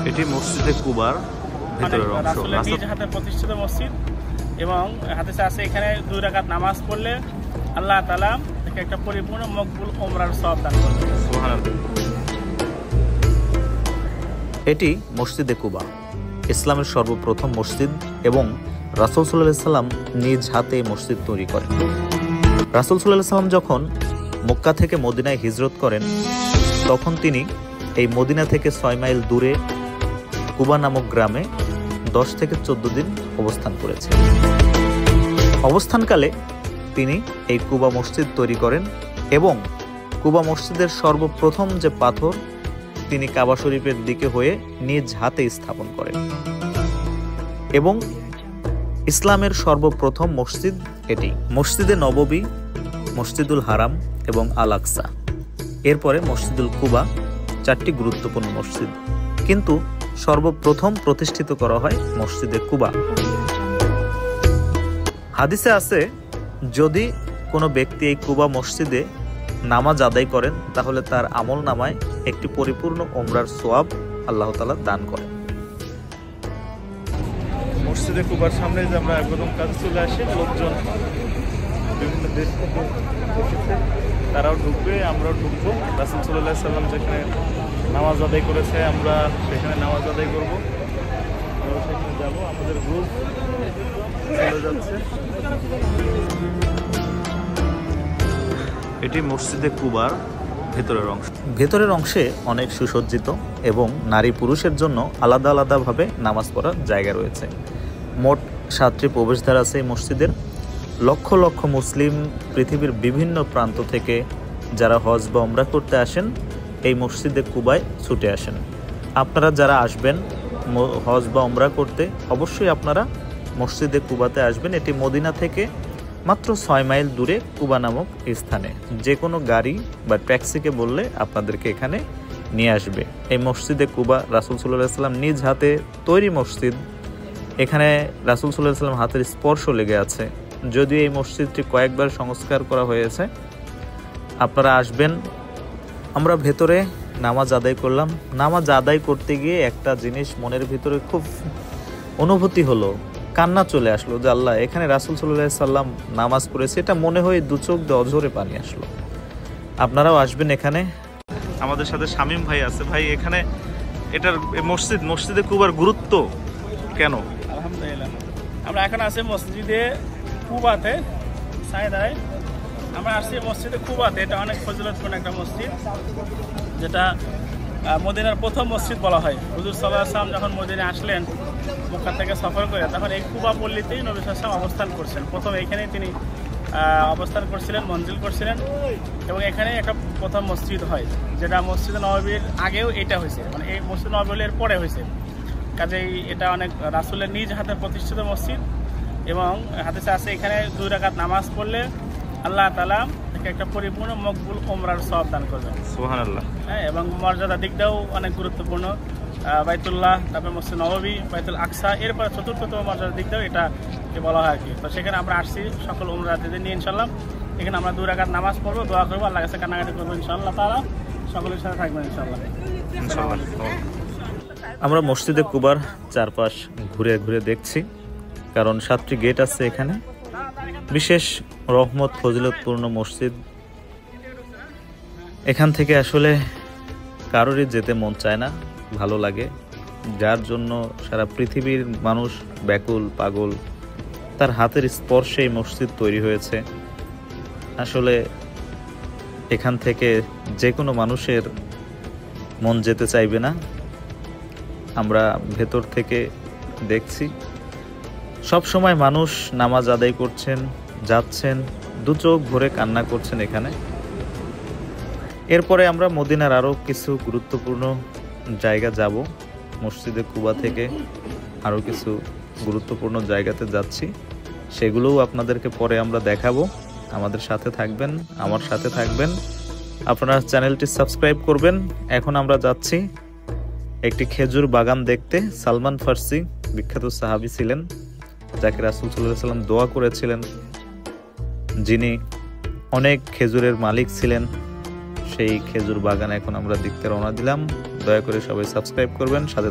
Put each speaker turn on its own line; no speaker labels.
এটি মসজিদে কুবার ভিতরের অংশ,
রাসূলের নিজ হাতে প্রতিষ্ঠিত মসজিদ এবং হাদিসে আছে এখানে 2 রাকাত নামাজ পড়লে আল্লাহ তাআলা তাকে একটা পরিপূর্ণ মকবুল উমরার সওয়াব দান করবেন।
সুবহানাল্লাহ। এটি মসজিদে কুবা, ইসলামের সর্বপ্রথম মসজিদ এবং রাসূল সাল্লাল্লাহু আলাইহি সাল্লাম নিজ হাতে মসজিদ তৈরি করেন। রাসূল সাল্লাল্লাহু আলাইহি সাল্লাম যখন মক্কা থেকে মদিনায় হিজরত করেন তখন তিনি এই মদিনা থেকে 6 মাইল দূরে কুবা নামক গ্রামে 10 থেকে 14 দিন অবস্থান করেছেন। অবস্থানকালে তিনি এই কুবা মসজিদ তৈরি করেন এবং কুবা মসজিদের সর্বপ্রথম যে পাথর তিনি কাবা শরীফের দিকে হয়ে নিজ হাতে স্থাপন করেন এবং ইসলামের সর্বপ্রথম মসজিদ এটি। মসজিদে নববী, মসজিদুল হারাম এবং আল আকসা, এরপরে মসজিদুল কুবা, 4টি গুরুত্বপূর্ণ মসজিদ, কিন্তু সর্বপ্রথম প্রতিষ্ঠিত করা হয় মসজিদে কুবা। হাদিসে আছে যদি কোনো ব্যক্তি এই কুবা মসজিদে নামাজ আদায় করেন তাহলে তার আমল নামায় একটি পরিপূর্ণ উমরার সওয়াব আল্লাহ তাআলা দান করেন।
মসজিদে কুবার সামনে যে আমরা প্রথম কাজে চলে আসি, লোকজন বিভিন্ন দেশ থেকে এসেছে, তারাও ঢুকবে, আমরাও ঢুকবো। রাসূল সাল্লাল্লাহু আলাইহি সাল্লাম যেখানে নামাজ আদায় করেছে আমরা সেখানে নামাজ আদায় করবো, আমরা সেখানে যাবো। আমাদের গ্রুপ চলে যাচ্ছে।
এটি মসজিদে কুবার ভেতরের অংশে অনেক সুসজ্জিত এবং নারী পুরুষের জন্য আলাদা আলাদাভাবে নামাজ পড়ার জায়গা রয়েছে। মোট 7টি প্রবেশদ্বার আছে এই মসজিদের। লক্ষ লক্ষ মুসলিম পৃথিবীর বিভিন্ন প্রান্ত থেকে যারা হজ বা উমরা করতে আসেন এই মসজিদে কুবায় ছুটে আসেন। আপনারা যারা আসবেন হজ বা উমরা করতে অবশ্যই আপনারা মসজিদে কুবাতে আসবেন। এটি মদিনা থেকে মাত্র 6 মাইল দূরে কুবা নামক স্থানে। যে কোনো গাড়ি বা ট্যাক্সিকে বললে আপনাদেরকে এখানে নিয়ে আসবে। এই মসজিদে কুবা রাসূল সাল্লাল্লাহু আলাইহি সাল্লাম নিজ হাতে তৈরি মসজিদ। এখানে রাসূল সাল্লাল্লাহু আলাইহি সাল্লাম হাতের স্পর্শ লেগে আছে। যদিও এই মসজিদটি কয়েকবার সংস্কার করা হয়েছে, আপনারা আসবেন। আমরা ভেতরে নামাজ আদায় করলাম। নামাজ আদায় করতে গিয়ে একটা জিনিস মনের ভিতরে খুব অনুভূতি হলো, কান্না চলে আসলো যে আল্লাহ, এখানে রাসূল সাল্লাল্লাহু আলাইহি সাল্লাম নামাজ পড়েছে। এটা মনে হয় 2 চোখ দিয়ে অঝরে পানি আসলো। আপনারাও আসবেন এখানে।
আমাদের সাথে শামীম ভাই আছে। ভাই, এখানে এটার মসজিদে কুবার গুরুত্ব কেন? আলহামদুলিল্লাহ, আমরা এখন আছি মসজিদে কুবাতে, সাইদায় আমরা আসছি মসজিদে কুবাতে। এটা অনেক ফজিলতপূর্ণ একটা মসজিদ, যেটা মদিনার প্রথম মসজিদ বলা হয়। হুজুর সাল্লাল্লাহু আলাইহি ওয়াসাল্লাম যখন মদিনায় আসলেন মক্কা থেকে সফর করে, তখন এই কুবা পল্লীতেই নবী সাল্লাল্লাহু আলাইহি ওয়াসাল্লাম অবস্থান করছেন। প্রথম এখানেই তিনি অবস্থান করছিলেন, মঞ্জিল করছিলেন এবং এখানে একটা প্রথম মসজিদ হয়, যেটা মসজিদে নববীর আগেও এটা হয়েছে, মানে এই মসজিদ নববীর পরে হয়েছে। কাজেই এটা অনেক রাসূলের নিজ হাতে প্রতিষ্ঠিত মসজিদ এবং হাদিসে আছে এখানে 2 রাকাত নামাজ পড়লে আল্লাহ তাআলা তাকে একটা পরিপূর্ণ মকবুল উমরার সওয়াব দান করবেন।
সুবহানাল্লাহ।
হ্যাঁ, এবং মর্যাদার দিকটাও অনেক গুরুত্বপূর্ণ। বাইতুল্লাহ, তারপরে মসজিদ নববী, বাইতুল আকসা, এরপরে চতুর্থতম মর্যাদার দিকটাও এটাকে বলা হয় আর কি। তো সেখানে আমরা আসছি সকল উমরাহীদের নিয়ে ইনশাআল্লাহ। এখানে আমরা 2 রাকাত নামাজ পড়বো, দোয়া করবো, আল্লাহর কাছে কান্নাকাটি করবো ইনশাআল্লাহ। তাআলা সকলের সাথে থাকবেন ইনশাআল্লাহ।
আমরা মসজিদে কুবার চারপাশ ঘুরে ঘুরে দেখছি, কারণ 7টি গেট আছে এখানে। বিশেষ রহমত ফজিলতপূর্ণ মসজিদ। এখান থেকে আসলে কারোরই যেতে মন চায় না, ভালো লাগে। যার জন্য সারা পৃথিবীর মানুষ ব্যাকুল পাগল, তার হাতের স্পর্শে এই মসজিদ তৈরি হয়েছে। আসলে এখান থেকে যে কোনো মানুষের মন যেতে চাইবে না। আমরা ভেতর থেকে দেখছি সব সময় মানুষ নামাজ আদায় করছেন, যাচ্ছেন, 2 চোখ ভরে কান্না করছেন এখানে। এরপরে আমরা মদিনার আরও কিছু গুরুত্বপূর্ণ জায়গা যাব। মসজিদে কুবা থেকে আরও কিছু গুরুত্বপূর্ণ জায়গাতে যাচ্ছি, সেগুলোও আপনাদেরকে পরে আমরা দেখাবো। আমাদের সাথে থাকবেন, আমার সাথে থাকবেন। আপনারা চ্যানেলটি সাবস্ক্রাইব করবেন। এখন আমরা যাচ্ছি একটি খেজুর বাগান দেখতে। সালমান ফার্সি বিখ্যাত সাহাবী ছিলেন, যাকে রাসূল সাল্লাল্লাহু আলাইহি ওয়াসাল্লাম দোয়া করেছিলেন, যিনি অনেক খেজুরের মালিক ছিলেন। সেই খেজুর বাগান এখন আমরা দেখতে রওনা দিলাম। দয়া করে সবাই সাবস্ক্রাইব করবেন, সাথে